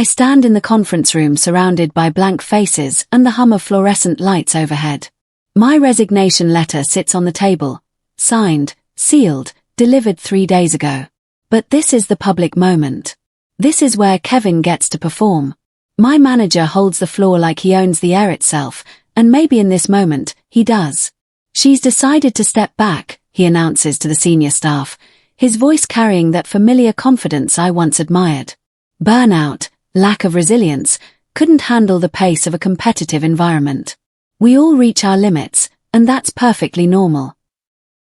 stand in the conference room surrounded by blank faces and the hum of fluorescent lights overhead. My resignation letter sits on the table, signed, sealed, delivered 3 days ago. But this is the public moment. This is where Kevin gets to perform. My manager holds the floor like he owns the air itself, and maybe in this moment, he does. She's decided to step back, he announces to the senior staff, his voice carrying that familiar confidence I once admired. Burnout, lack of resilience, couldn't handle the pace of a competitive environment. We all reach our limits, and that's perfectly normal.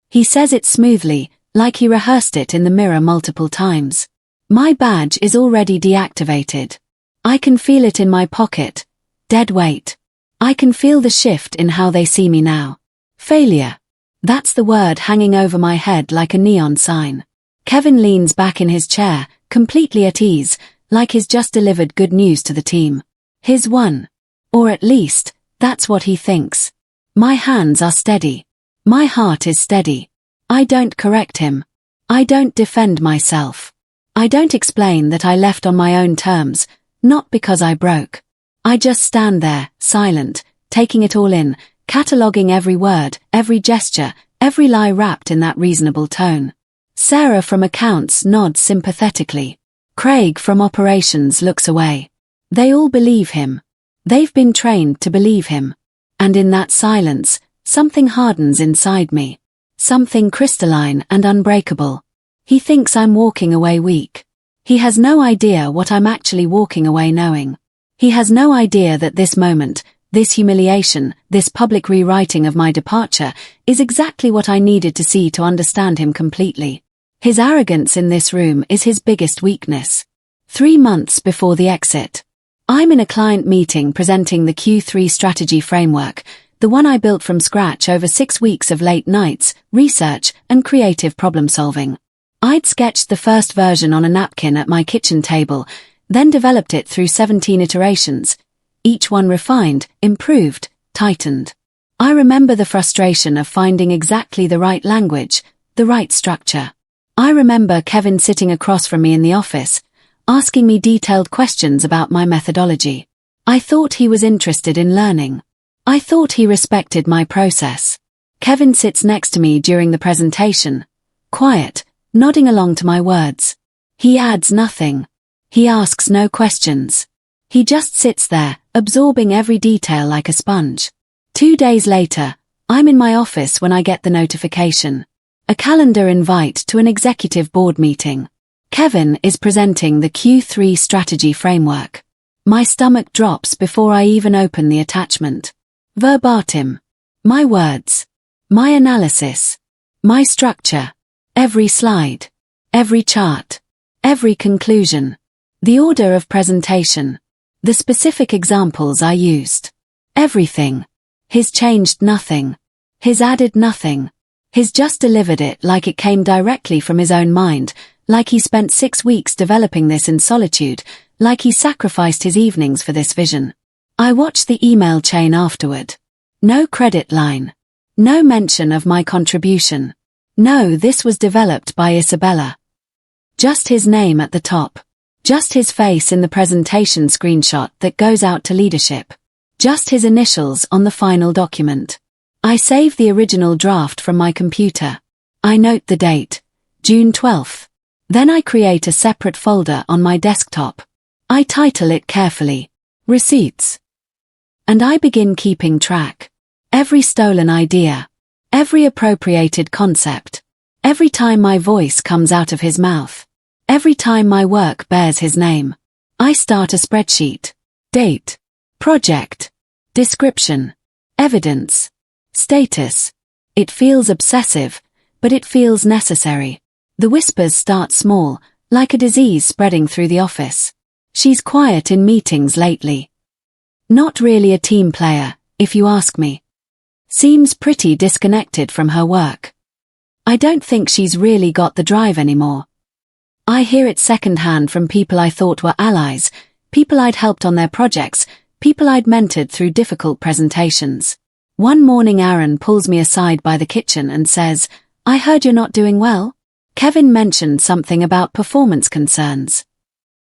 He says it smoothly, like he rehearsed it in the mirror multiple times. My badge is already deactivated. I can feel it in my pocket. Dead weight. I can feel the shift in how they see me now. Failure. That's the word hanging over my head like a neon sign. Kevin leans back in his chair, completely at ease, like he's just delivered good news to the team. He's won. Or at least, that's what he thinks. My hands are steady. My heart is steady. I don't correct him. I don't defend myself. I don't explain that I left on my own terms, not because I broke. I just stand there, silent, taking it all in, cataloguing every word, every gesture, every lie wrapped in that reasonable tone. Sarah from accounts nods sympathetically. Craig from operations looks away. They all believe him. They've been trained to believe him. And in that silence, something hardens inside me. Something crystalline and unbreakable. He thinks I'm walking away weak. He has no idea what I'm actually walking away knowing. He has no idea that this moment, this humiliation, this public rewriting of my departure, is exactly what I needed to see to understand him completely. His arrogance in this room is his biggest weakness. 3 months before the exit. I'm in a client meeting presenting the Q3 strategy framework, the one I built from scratch over 6 weeks of late nights, research, and creative problem solving. I'd sketched the first version on a napkin at my kitchen table, then developed it through 17 iterations, each one refined, improved, tightened. I remember the frustration of finding exactly the right language, the right structure. I remember Kevin sitting across from me in the office, asking me detailed questions about my methodology. I thought he was interested in learning. I thought he respected my process. Kevin sits next to me during the presentation, quiet, nodding along to my words. He adds nothing. He asks no questions. He just sits there, absorbing every detail like a sponge. 2 days later, I'm in my office when I get the notification. A calendar invite to an executive board meeting. Kevin is presenting the Q3 strategy framework. My stomach drops before I even open the attachment. Verbatim. My words. My analysis. My structure. Every slide. Every chart. Every conclusion. The order of presentation. The specific examples I used. Everything. He's changed nothing. He's added nothing. He's just delivered it like it came directly from his own mind, like he spent 6 weeks developing this in solitude, like he sacrificed his evenings for this vision. I watched the email chain afterward. No credit line. No mention of my contribution. No, this was developed by Isabella. Just his name at the top. Just his face in the presentation screenshot that goes out to leadership. Just his initials on the final document. I save the original draft from my computer. I note the date, June 12th. Then I create a separate folder on my desktop. I title it carefully, Receipts. And I begin keeping track. Every stolen idea. Every appropriated concept. Every time my voice comes out of his mouth. Every time my work bears his name. I start a spreadsheet. Date. Project. Description. Evidence. Status. It feels obsessive, but it feels necessary. The whispers start small, like a disease spreading through the office. She's quiet in meetings lately. Not really a team player, if you ask me. Seems pretty disconnected from her work. I don't think she's really got the drive anymore. I hear it secondhand from people I thought were allies, people I'd helped on their projects, people I'd mentored through difficult presentations. One morning Aaron pulls me aside by the kitchen and says, "I heard you're not doing well." Kevin mentioned something about performance concerns.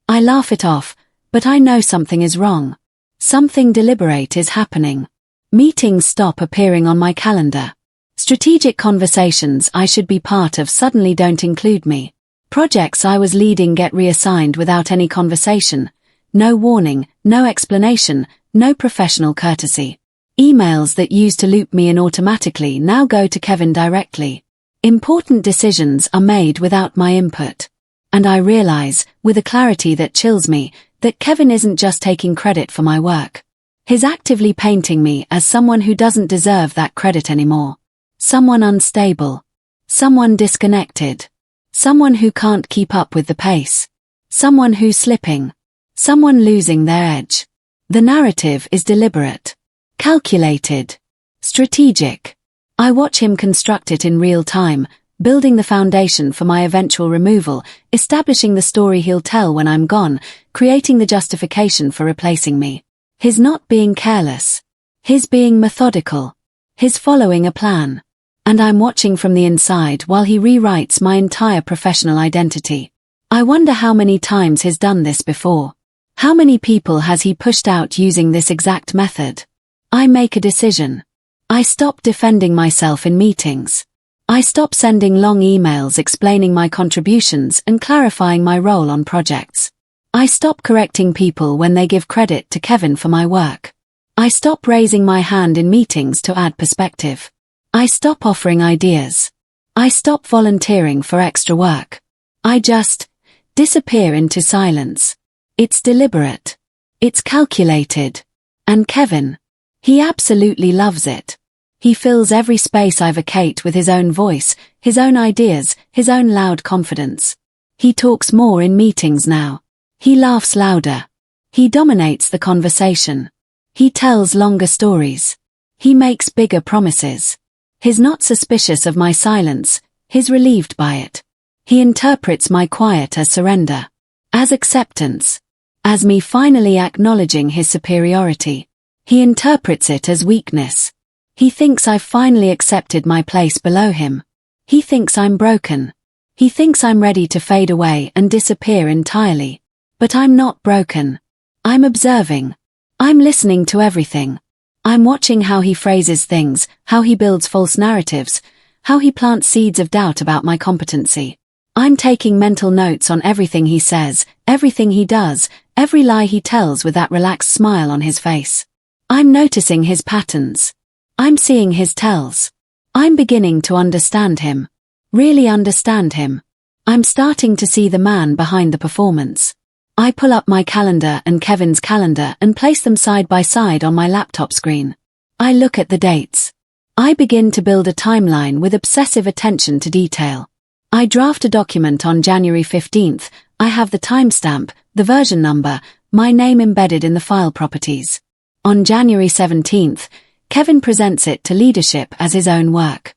I laugh it off, But I know something is wrong. Something deliberate is happening. Meetings stop appearing on my calendar. Strategic conversations I should be part of suddenly don't include me. Projects I was leading get reassigned without any conversation. No warning, no explanation, no professional courtesy. Emails that used to loop me in automatically now go to Kevin directly. Important decisions are made without my input. And I realize, with a clarity that chills me, that Kevin isn't just taking credit for my work. He's actively painting me as someone who doesn't deserve that credit anymore. Someone unstable. Someone disconnected. Someone who can't keep up with the pace. Someone who's slipping. Someone losing their edge. The narrative is deliberate. Calculated. Strategic. I watch him construct it in real time, building the foundation for my eventual removal, establishing the story he'll tell when I'm gone, creating the justification for replacing me. His not being careless. His being methodical. His following a plan. And I'm watching from the inside while he rewrites my entire professional identity. I wonder how many times he's done this before. How many people has he pushed out using this exact method? I make a decision. I stop defending myself in meetings. I stop sending long emails explaining my contributions and clarifying my role on projects. I stop correcting people when they give credit to Kevin for my work. I stop raising my hand in meetings to add perspective. I stop offering ideas. I stop volunteering for extra work. I just disappear into silence. It's deliberate. It's calculated. And Kevin, he absolutely loves it. He fills every space I vacate with his own voice, his own ideas, his own loud confidence. He talks more in meetings now. He laughs louder. He dominates the conversation. He tells longer stories. He makes bigger promises. He's not suspicious of my silence, he's relieved by it. He interprets my quiet as surrender, as acceptance, as me finally acknowledging his superiority. He interprets it as weakness. He thinks I've finally accepted my place below him. He thinks I'm broken. He thinks I'm ready to fade away and disappear entirely. But I'm not broken. I'm observing. I'm listening to everything. I'm watching how he phrases things, how he builds false narratives, how he plants seeds of doubt about my competency. I'm taking mental notes on everything he says, everything he does, every lie he tells with that relaxed smile on his face. I'm noticing his patterns. I'm seeing his tells. I'm beginning to understand him. Really understand him. I'm starting to see the man behind the performance. I pull up my calendar and Kevin's calendar and place them side by side on my laptop screen. I look at the dates. I begin to build a timeline with obsessive attention to detail. I draft a document on January 15th. I have the timestamp, the version number, my name embedded in the file properties. On January 17th, Kevin presents it to leadership as his own work.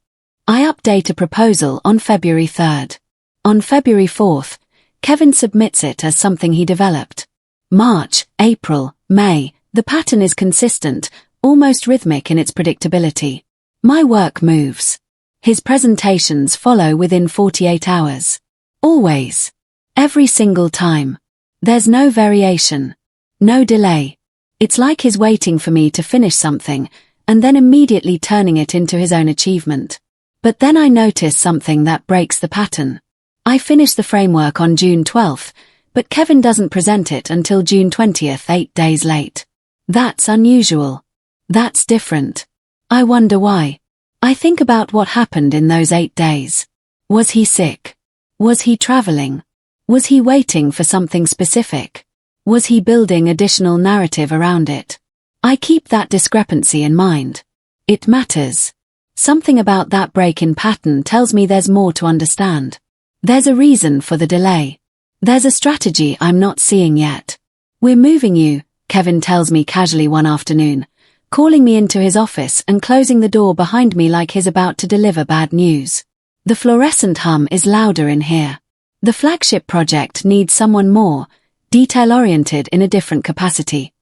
I update a proposal on February 3rd. On February 4th, Kevin submits it as something he developed. March, April, May, the pattern is consistent, almost rhythmic in its predictability. My work moves. His presentations follow within 48 hours. Always. Every single time. There's no variation. No delay. It's like he's waiting for me to finish something, and then immediately turning it into his own achievement. But then I notice something that breaks the pattern. I finish the framework on June 12th, but Kevin doesn't present it until June 20th, 8 days late. That's unusual. That's different. I wonder why. I think about what happened in those 8 days. Was he sick? Was he traveling? Was he waiting for something specific? Was he building additional narrative around it? I keep that discrepancy in mind. It matters. Something about that break in pattern tells me there's more to understand. There's a reason for the delay. There's a strategy I'm not seeing yet. We're moving you, Kevin tells me casually one afternoon, calling me into his office and closing the door behind me like he's about to deliver bad news. The fluorescent hum is louder in here. The flagship project needs someone more, detail-oriented in a different capacity.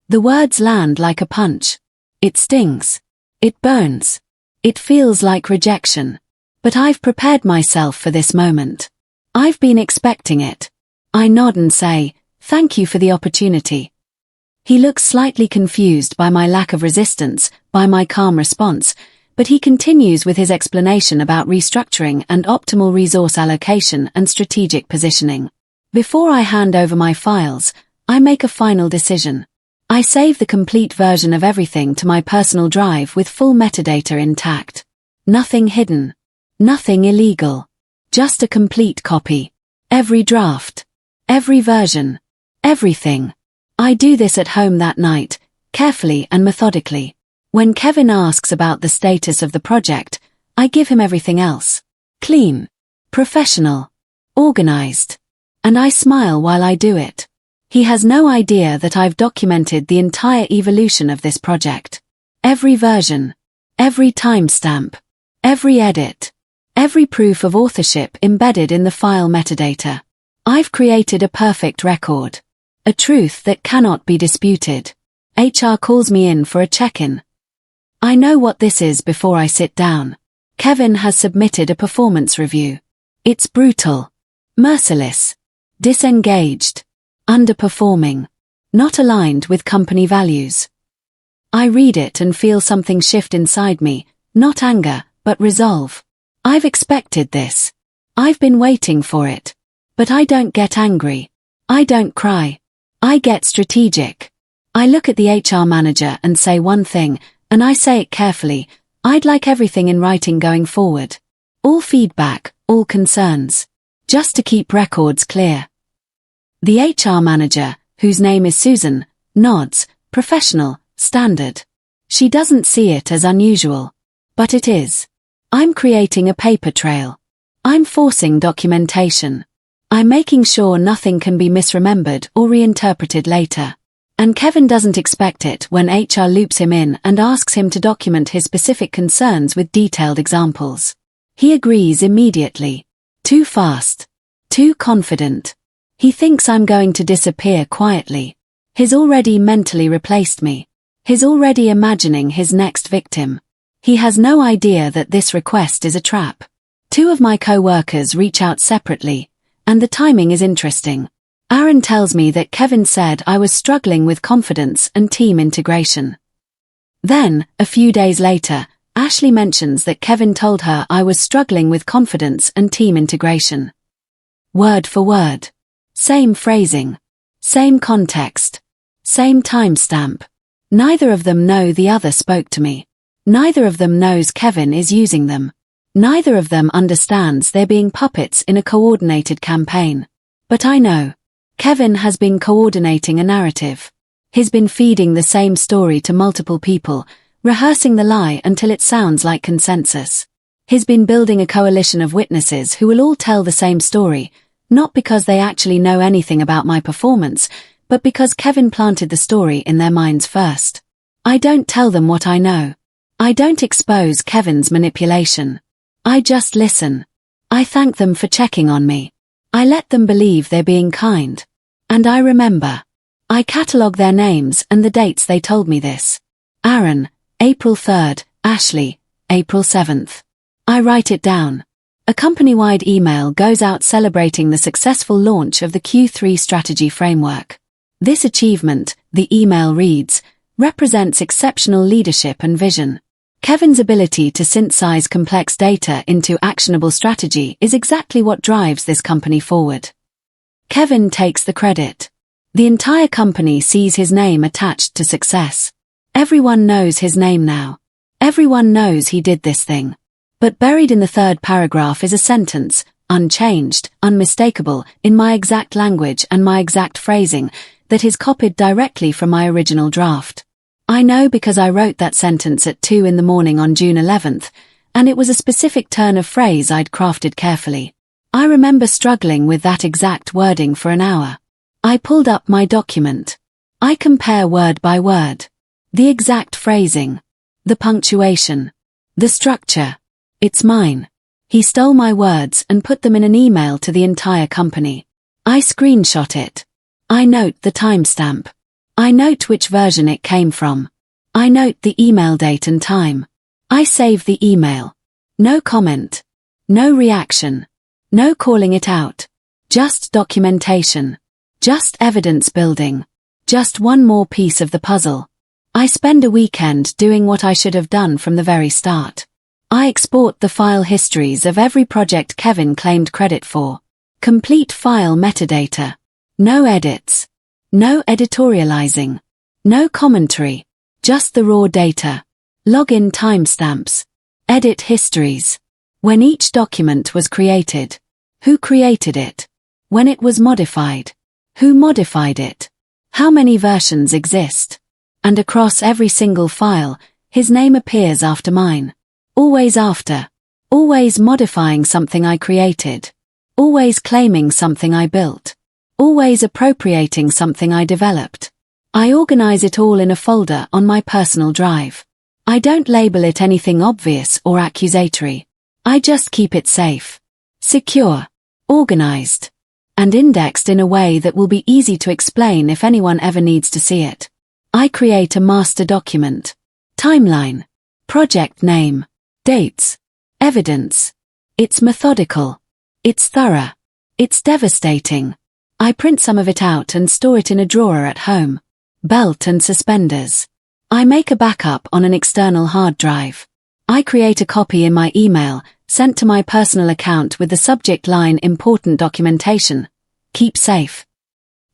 The words land like a punch. It stings. It burns. It feels like rejection. But I've prepared myself for this moment. I've been expecting it. I nod and say, Thank you for the opportunity. He looks slightly confused by my lack of resistance, by my calm response, but he continues with his explanation about restructuring and optimal resource allocation and strategic positioning. Before I hand over my files, I make a final decision. I save the complete version of everything to my personal drive with full metadata intact. Nothing hidden. Nothing illegal. Just a complete copy. Every draft. Every version. Everything. I do this at home that night, carefully and methodically. When Kevin asks about the status of the project, I give him everything else. Clean. Professional. Organized. And I smile while I do it. He has no idea that I've documented the entire evolution of this project. Every version. Every timestamp. Every edit. Every proof of authorship embedded in the file metadata. I've created a perfect record. A truth that cannot be disputed. HR calls me in for a check-in. I know what this is before I sit down. Kevin has submitted a performance review. It's brutal. Merciless. Disengaged. Underperforming. Not aligned with company values. I read it and feel something shift inside me, not anger, but resolve. I've expected this. I've been waiting for it. But I don't get angry. I don't cry. I get strategic. I look at the HR manager and say one thing, and I say it carefully. I'd like everything in writing going forward. All feedback, all concerns. Just to keep records clear. The HR manager, whose name is Susan, nods, professional, standard. She doesn't see it as unusual. But it is. I'm creating a paper trail. I'm forcing documentation. I'm making sure nothing can be misremembered or reinterpreted later. And Kevin doesn't expect it when HR loops him in and asks him to document his specific concerns with detailed examples. He agrees immediately. Too fast. Too confident. He thinks I'm going to disappear quietly. He's already mentally replaced me. He's already imagining his next victim. He has no idea that this request is a trap. 2 of my co-workers reach out separately, and the timing is interesting. Aaron tells me that Kevin said I was struggling with confidence and team integration. Then, a few days later, Ashley mentions that Kevin told her I was struggling with confidence and team integration. Word for word. Same phrasing. Same context. Same timestamp. Neither of them know the other spoke to me. Neither of them knows Kevin is using them. Neither of them understands they're being puppets in a coordinated campaign. But I know. Kevin has been coordinating a narrative. He's been feeding the same story to multiple people, rehearsing the lie until it sounds like consensus. He's been building a coalition of witnesses who will all tell the same story, not because they actually know anything about my performance, but because Kevin planted the story in their minds first. I don't tell them what I know. I don't expose Kevin's manipulation. I just listen. I thank them for checking on me. I let them believe they're being kind. And I remember. I catalogue their names and the dates they told me this. Aaron, April 3rd, Ashley, April 7th. I write it down. A company-wide email goes out celebrating the successful launch of the Q3 strategy framework. This achievement, the email reads, represents exceptional leadership and vision. Kevin's ability to synthesize complex data into actionable strategy is exactly what drives this company forward. Kevin takes the credit. The entire company sees his name attached to success. Everyone knows his name now. Everyone knows he did this thing. But buried in the 3rd paragraph is a sentence, unchanged, unmistakable, in my exact language and my exact phrasing, that is copied directly from my original draft. I know because I wrote that sentence at 2 in the morning on June 11th, and it was a specific turn of phrase I'd crafted carefully. I remember struggling with that exact wording for an hour. I pulled up my document. I compare word by word. The exact phrasing. The punctuation. The structure. It's mine. He stole my words and put them in an email to the entire company. I screenshot it. I note the timestamp. I note which version it came from. I note the email date and time. I save the email. No comment. No reaction. No calling it out. Just documentation. Just evidence building. Just one more piece of the puzzle. I spend a weekend doing what I should have done from the very start. I export the file histories of every project Kevin claimed credit for. Complete file metadata. No edits. No editorializing. No commentary. Just the raw data. Login timestamps. Edit histories. When each document was created. Who created it? When it was modified. Who modified it? How many versions exist? And across every single file, his name appears after mine. Always after. Always modifying something I created. Always claiming something I built. Always appropriating something I developed. I organize it all in a folder on my personal drive. I don't label it anything obvious or accusatory. I just keep it safe, secure, organized, and indexed in a way that will be easy to explain if anyone ever needs to see it. I create a master document. Timeline. Project name. Dates. Evidence. It's methodical. It's thorough. It's devastating. I print some of it out and store it in a drawer at home. Belt and suspenders. I make a backup on an external hard drive. I create a copy in my email, sent to my personal account with the subject line important documentation. Keep safe.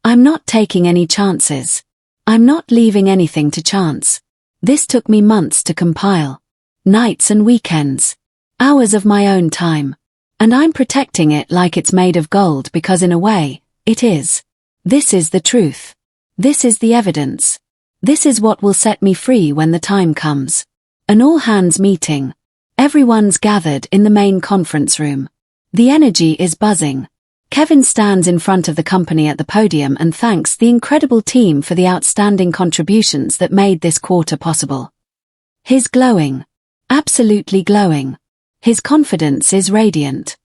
I'm not taking any chances. I'm not leaving anything to chance. This took me months to compile. Nights and weekends. Hours of my own time. And I'm protecting it like it's made of gold because in a way, it is. This is the truth. This is the evidence. This is what will set me free when the time comes. An all-hands meeting. Everyone's gathered in the main conference room. The energy is buzzing. Kevin stands in front of the company at the podium and thanks the incredible team for the outstanding contributions that made this quarter possible. He's glowing. Absolutely glowing. His confidence is radiant.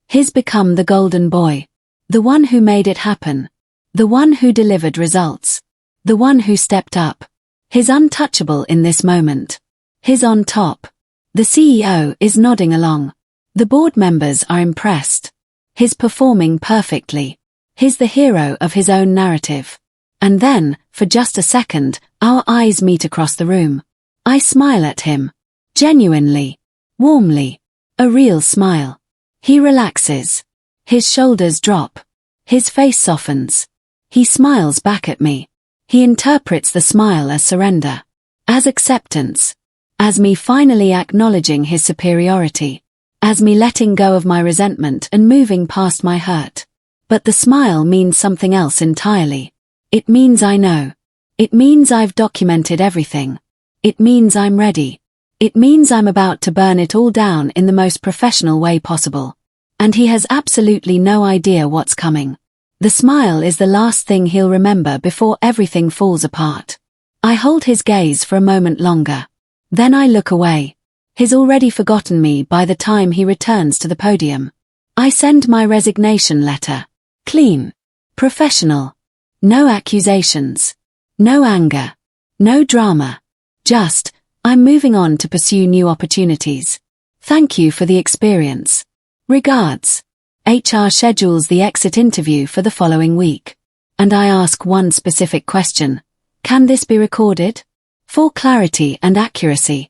He's become the golden boy. The one who made it happen. The one who delivered results. The one who stepped up. He's untouchable in this moment. He's on top. The CEO is nodding along. The board members are impressed. He's performing perfectly. He's the hero of his own narrative. And then, for just a second, our eyes meet across the room. I smile at him. Genuinely. Warmly. A real smile. He relaxes. His shoulders drop. His face softens. He smiles back at me. He interprets the smile as surrender. As acceptance. As me finally acknowledging his superiority. As me letting go of my resentment and moving past my hurt. But the smile means something else entirely. It means I know. It means I've documented everything. It means I'm ready. It means I'm about to burn it all down in the most professional way possible. And he has absolutely no idea what's coming. The smile is the last thing he'll remember before everything falls apart. I hold his gaze for a moment longer. Then I look away. He's already forgotten me by the time he returns to the podium. I send my resignation letter. Clean. Professional. No accusations. No anger. No drama. Just, I'm moving on to pursue new opportunities. Thank you for the experience. Regards. HR schedules the exit interview for the following week. And I ask one specific question. Can this be recorded? For clarity and accuracy.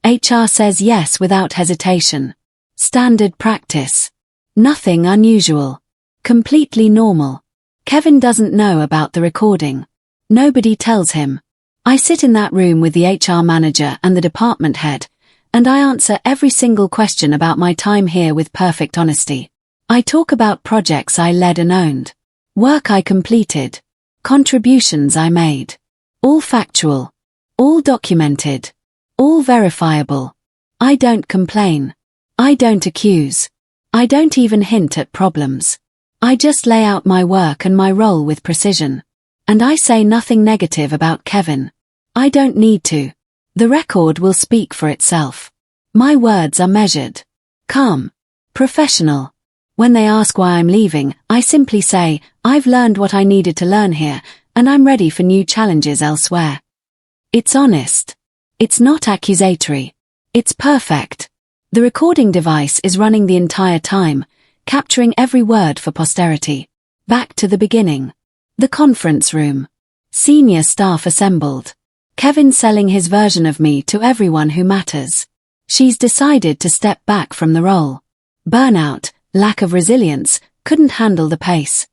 HR says yes without hesitation. Standard practice. Nothing unusual. Completely normal. Kevin doesn't know about the recording. Nobody tells him. I sit in that room with the HR manager and the department head, and I answer every single question about my time here with perfect honesty. I talk about projects I led and owned. Work I completed. Contributions I made. All factual. All documented. All verifiable. I don't complain. I don't accuse. I don't even hint at problems. I just lay out my work and my role with precision. And I say nothing negative about Kevin. I don't need to. The record will speak for itself. My words are measured. Calm. Professional. When they ask why I'm leaving, I simply say, I've learned what I needed to learn here, and I'm ready for new challenges elsewhere. It's honest. It's not accusatory. It's perfect. The recording device is running the entire time, capturing every word for posterity. Back to the beginning. The conference room. Senior staff assembled. Kevin selling his version of me to everyone who matters. She's decided to step back from the role. Burnout, lack of resilience, couldn't handle the pace.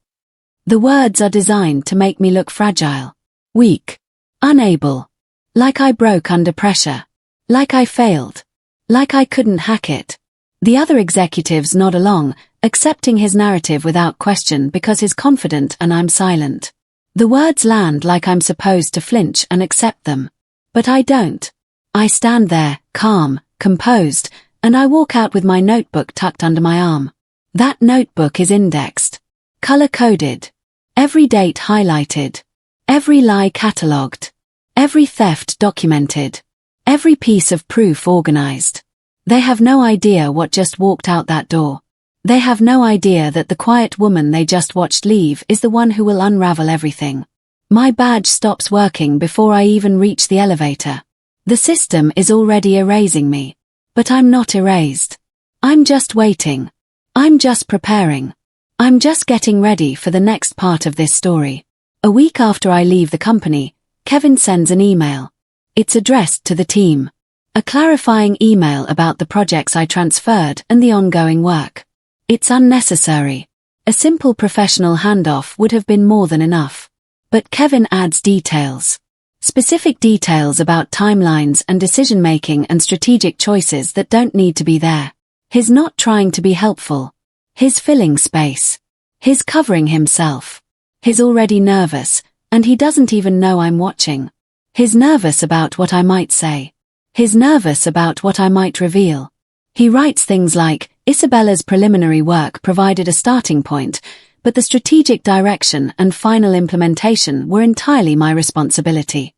The words are designed to make me look fragile, weak, unable. Like I broke under pressure. Like I failed. Like I couldn't hack it. The other executives nod along, accepting his narrative without question because he's confident and I'm silent. The words land like I'm supposed to flinch and accept them. But I don't. I stand there, calm, composed, and I walk out with my notebook tucked under my arm. That notebook is indexed. Color-coded. Every date highlighted. Every lie catalogued. Every theft documented. Every piece of proof organized. They have no idea what just walked out that door. They have no idea that the quiet woman they just watched leave is the one who will unravel everything. My badge stops working before I even reach the elevator. The system is already erasing me. But I'm not erased. I'm just waiting. I'm just preparing. I'm just getting ready for the next part of this story. A week after I leave the company, Kevin sends an email. It's addressed to the team. A clarifying email about the projects I transferred and the ongoing work. It's unnecessary. A simple professional handoff would have been more than enough. But Kevin adds details. Specific details about timelines and decision-making and strategic choices that don't need to be there. He's not trying to be helpful. He's filling space. He's covering himself. He's already nervous, and he doesn't even know I'm watching. He's nervous about what I might say. He's nervous about what I might reveal. He writes things like, Isabella's preliminary work provided a starting point, but the strategic direction and final implementation were entirely my responsibility.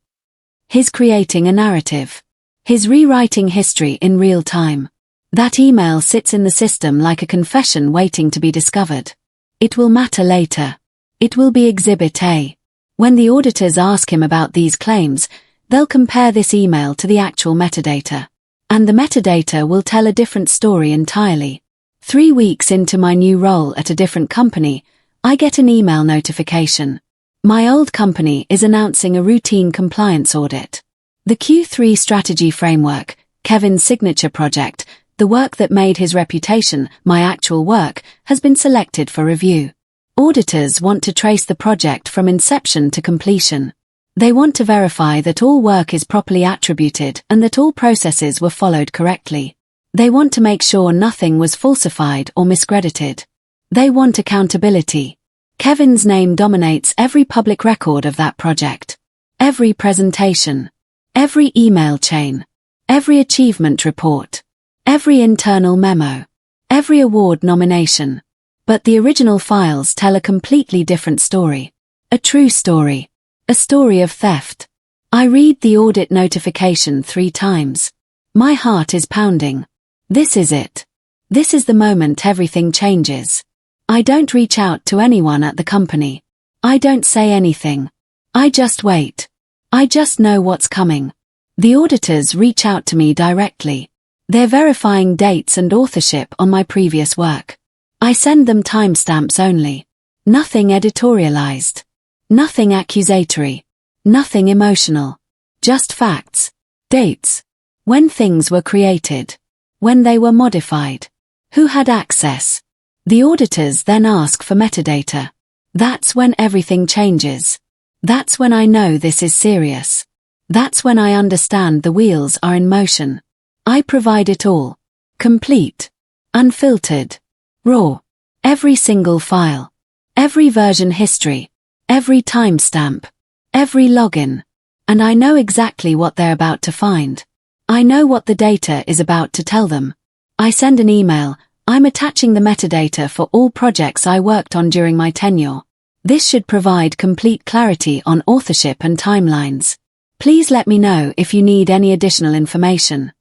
He's creating a narrative. He's rewriting history in real time. That email sits in the system like a confession waiting to be discovered. It will matter later. It will be Exhibit A. When the auditors ask him about these claims, they'll compare this email to the actual metadata. And the metadata will tell a different story entirely. 3 weeks into my new role at a different company, I get an email notification. My old company is announcing a routine compliance audit. The Q3 strategy framework, Kevin's signature project, the work that made his reputation, my actual work, has been selected for review. Auditors want to trace the project from inception to completion. They want to verify that all work is properly attributed and that all processes were followed correctly. They want to make sure nothing was falsified or miscredited. They want accountability. Kevin's name dominates every public record of that project. Every presentation. Every email chain. Every achievement report. Every internal memo. Every award nomination. But the original files tell a completely different story. A true story. A story of theft. I read the audit notification 3 times. My heart is pounding. This is it. This is the moment everything changes. I don't reach out to anyone at the company. I don't say anything. I just wait. I just know what's coming. The auditors reach out to me directly. They're verifying dates and authorship on my previous work. I send them timestamps only. Nothing editorialized. Nothing accusatory. Nothing emotional. Just facts. Dates. When things were created. When they were modified. Who had access. The auditors then ask for metadata. That's when everything changes. That's when I know this is serious. That's when I understand the wheels are in motion. I provide it all. Complete. Unfiltered. Raw. Every single file. Every version history. Every timestamp. Every login. And I know exactly what they're about to find. I know what the data is about to tell them. I send an email. I'm attaching the metadata for all projects I worked on during my tenure. This should provide complete clarity on authorship and timelines. Please let me know if you need any additional information.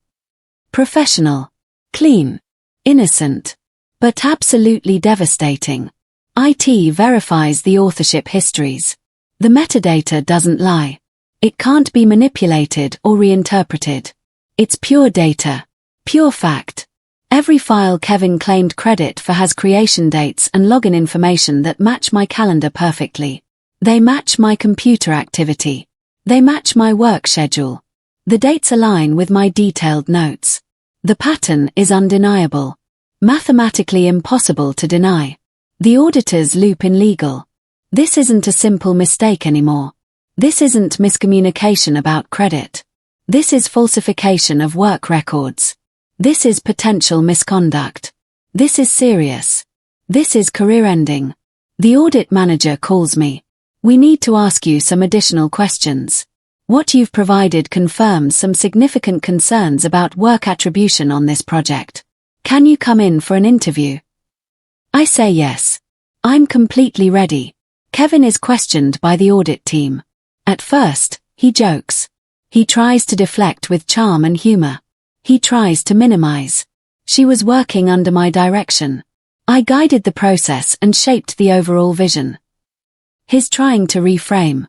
Professional. Clean. Innocent. But absolutely devastating. IT verifies the authorship histories. The metadata doesn't lie. It can't be manipulated or reinterpreted. It's pure data. Pure fact. Every file Kevin claimed credit for has creation dates and login information that match my calendar perfectly. They match my computer activity. They match my work schedule. The dates align with my detailed notes. The pattern is undeniable. Mathematically impossible to deny. The auditor's loop in legal. This isn't a simple mistake anymore. This isn't miscommunication about credit. This is falsification of work records. This is potential misconduct. This is serious. This is career-ending. The audit manager calls me. We need to ask you some additional questions. What you've provided confirms some significant concerns about work attribution on this project. Can you come in for an interview? I say yes. I'm completely ready. Kevin is questioned by the audit team. At first, he jokes. He tries to deflect with charm and humor. He tries to minimize. She was working under my direction. I guided the process and shaped the overall vision. He's trying to reframe.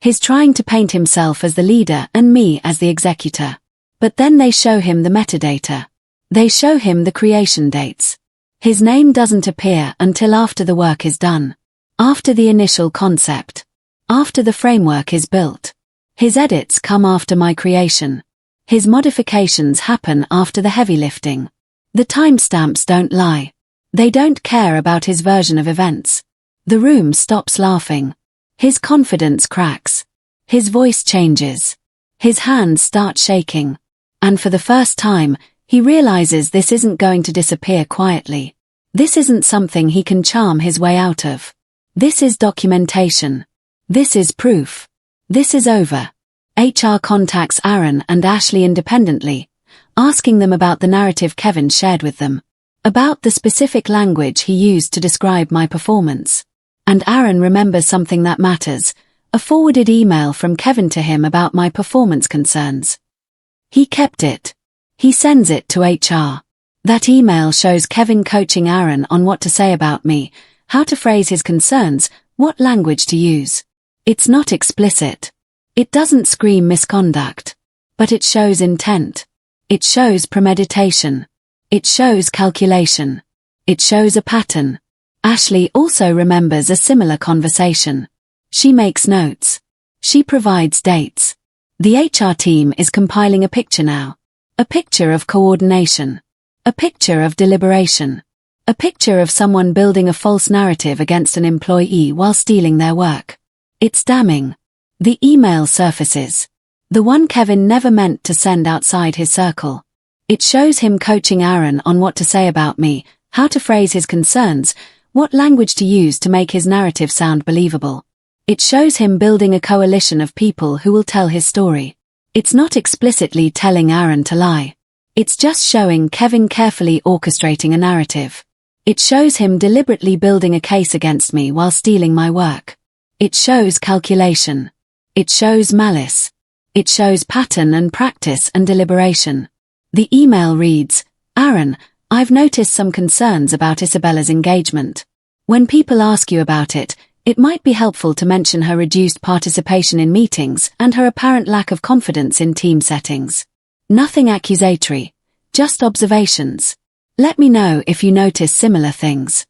He's trying to paint himself as the leader and me as the executor. But then they show him the metadata. They show him the creation dates. His name doesn't appear until after the work is done. After the initial concept. After the framework is built. His edits come after my creation. His modifications happen after the heavy lifting. The timestamps don't lie. They don't care about his version of events. The room stops laughing. His confidence cracks. His voice changes. His hands start shaking. And for the first time, he realizes this isn't going to disappear quietly. This isn't something he can charm his way out of. This is documentation. This is proof. This is over. HR contacts Aaron and Ashley independently, asking them about the narrative Kevin shared with them. About the specific language he used to describe my performance. And Aaron remembers something that matters, a forwarded email from Kevin to him about my performance concerns. He kept it. He sends it to HR. That email shows Kevin coaching Aaron on what to say about me, how to phrase his concerns, what language to use. It's not explicit. It doesn't scream misconduct. But it shows intent. It shows premeditation. It shows calculation. It shows a pattern. Ashley also remembers a similar conversation. She makes notes. She provides dates. The HR team is compiling a picture now. A picture of coordination. A picture of deliberation. A picture of someone building a false narrative against an employee while stealing their work. It's damning. The email surfaces. The one Kevin never meant to send outside his circle. It shows him coaching Aaron on what to say about me, how to phrase his concerns, what language to use to make his narrative sound believable. It shows him building a coalition of people who will tell his story. It's not explicitly telling Aaron to lie. It's just showing Kevin carefully orchestrating a narrative. It shows him deliberately building a case against me while stealing my work. It shows calculation. It shows malice. It shows pattern and practice and deliberation. The email reads, Aaron, I've noticed some concerns about Isabella's engagement. When people ask you about it, it might be helpful to mention her reduced participation in meetings and her apparent lack of confidence in team settings. Nothing accusatory, just observations. Let me know if you notice similar things.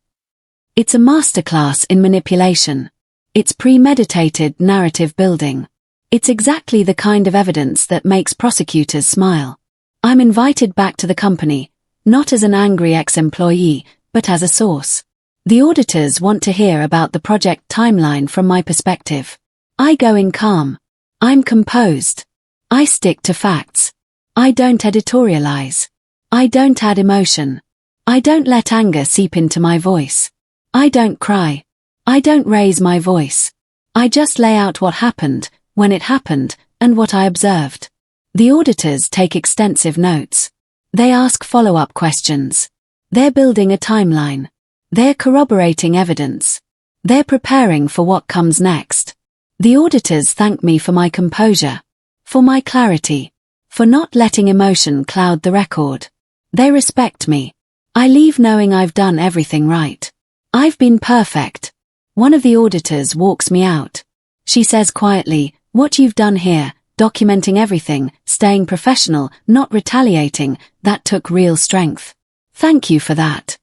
It's a masterclass in manipulation. It's premeditated narrative building. It's exactly the kind of evidence that makes prosecutors smile. I'm invited back to the company, not as an angry ex-employee, but as a source. The auditors want to hear about the project timeline from my perspective. I go in calm. I'm composed. I stick to facts. I don't editorialize. I don't add emotion. I don't let anger seep into my voice. I don't cry. I don't raise my voice. I just lay out what happened, when it happened, and what I observed. The auditors take extensive notes. They ask follow-up questions. They're building a timeline. They're corroborating evidence. They're preparing for what comes next. The auditors thank me for my composure, for my clarity, for not letting emotion cloud the record. They respect me. I leave knowing I've done everything right. I've been perfect. One of the auditors walks me out. She says quietly, what you've done here, documenting everything, staying professional, not retaliating, that took real strength. Thank you for that.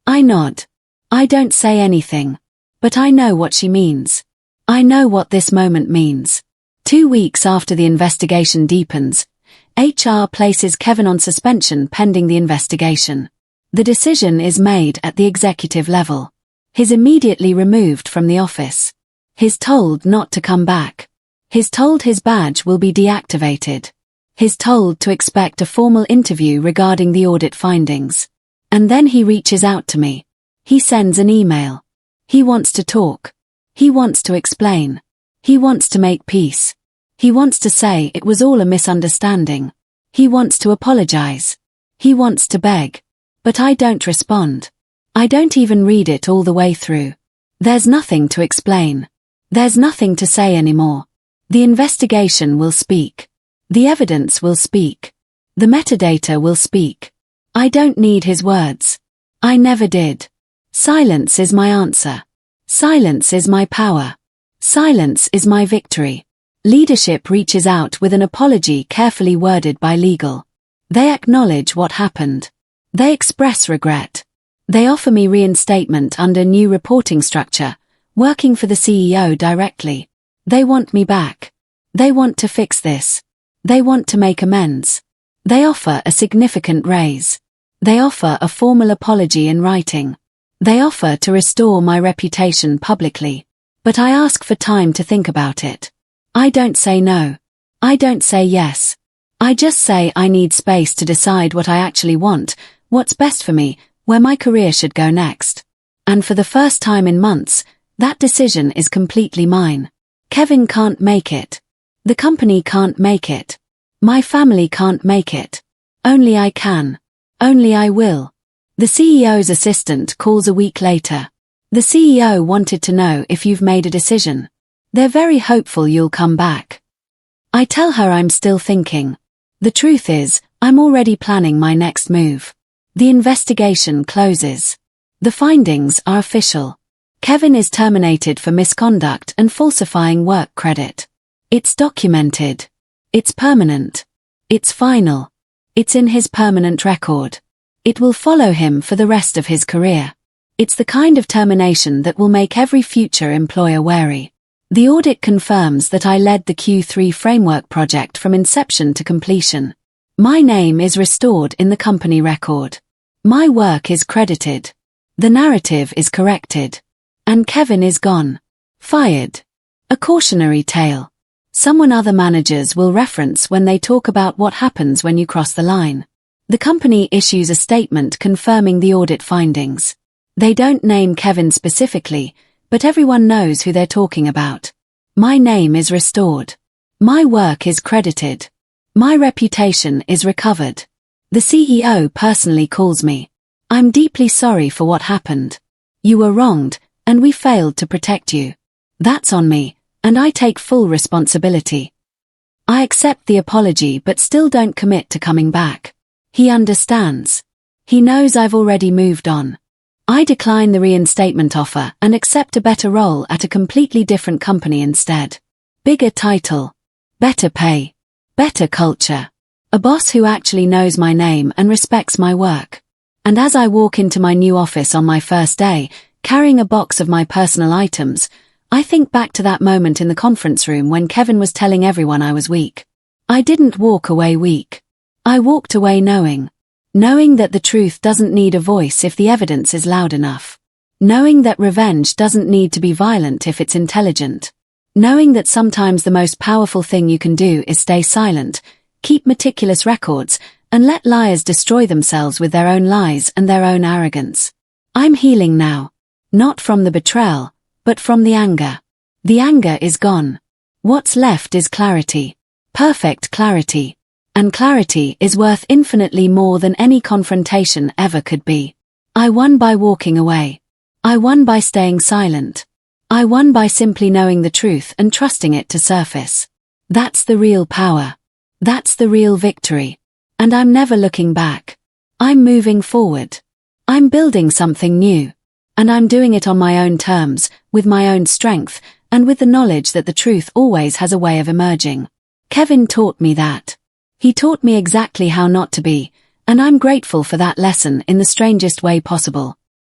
I nod. I don't say anything. But I know what she means. I know what this moment means. 2 weeks after the investigation deepens, HR places Kevin on suspension pending the investigation. The decision is made at the executive level. He's immediately removed from the office. He's told not to come back. He's told his badge will be deactivated. He's told to expect a formal interview regarding the audit findings. And then he reaches out to me. He sends an email. He wants to talk. He wants to explain. He wants to make peace. He wants to say it was all a misunderstanding. He wants to apologize. He wants to beg. But I don't respond. I don't even read it all the way through. There's nothing to explain. There's nothing to say anymore. The investigation will speak. The evidence will speak. The metadata will speak. I don't need his words. I never did. Silence is my answer. Silence is my power. Silence is my victory. Leadership reaches out with an apology carefully worded by legal. They acknowledge what happened. They express regret. They offer me reinstatement under new reporting structure, working for the CEO directly. They want me back. They want to fix this. They want to make amends. They offer a significant raise. They offer a formal apology in writing. They offer to restore my reputation publicly. But I ask for time to think about it. I don't say no. I don't say yes. I just say I need space to decide what I actually want, what's best for me, where my career should go next. And for the first time in months, that decision is completely mine. Kevin can't make it. The company can't make it. My family can't make it. Only I can. Only I will. The CEO's assistant calls a week later. The CEO wanted to know if you've made a decision. They're very hopeful you'll come back. I tell her I'm still thinking. The truth is, I'm already planning my next move. The investigation closes. The findings are official. Kevin is terminated for misconduct and falsifying work credit. It's documented. It's permanent. It's final. It's in his permanent record. It will follow him for the rest of his career. It's the kind of termination that will make every future employer wary. The audit confirms that I led the Q3 framework project from inception to completion. My name is restored in the company record. My work is credited. The narrative is corrected. And Kevin is gone. Fired. A cautionary tale. Someone other managers will reference when they talk about what happens when you cross the line. The company issues a statement confirming the audit findings. They don't name Kevin specifically, but everyone knows who they're talking about. My name is restored. My work is credited. My reputation is recovered. The CEO personally calls me. I'm deeply sorry for what happened. You were wronged, and we failed to protect you. That's on me, and I take full responsibility. I accept the apology but still don't commit to coming back. He understands. He knows I've already moved on. I decline the reinstatement offer and accept a better role at a completely different company instead. Bigger title. Better pay. Better culture. A boss who actually knows my name and respects my work. And as I walk into my new office on my first day, carrying a box of my personal items, I think back to that moment in the conference room when Kevin was telling everyone I was weak. I didn't walk away weak. I walked away knowing that the truth doesn't need a voice if the evidence is loud enough. Knowing that revenge doesn't need to be violent if it's intelligent. Knowing that sometimes the most powerful thing you can do is stay silent, keep meticulous records, and let liars destroy themselves with their own lies and their own arrogance. I'm healing now. Not from the betrayal, but from the anger. The anger is gone. What's left is clarity. Perfect clarity. And clarity is worth infinitely more than any confrontation ever could be. I won by walking away. I won by staying silent. I won by simply knowing the truth and trusting it to surface. That's the real power. That's the real victory. And I'm never looking back. I'm moving forward. I'm building something new. And I'm doing it on my own terms, with my own strength, and with the knowledge that the truth always has a way of emerging. Kevin taught me that. He taught me exactly how not to be, and I'm grateful for that lesson in the strangest way possible.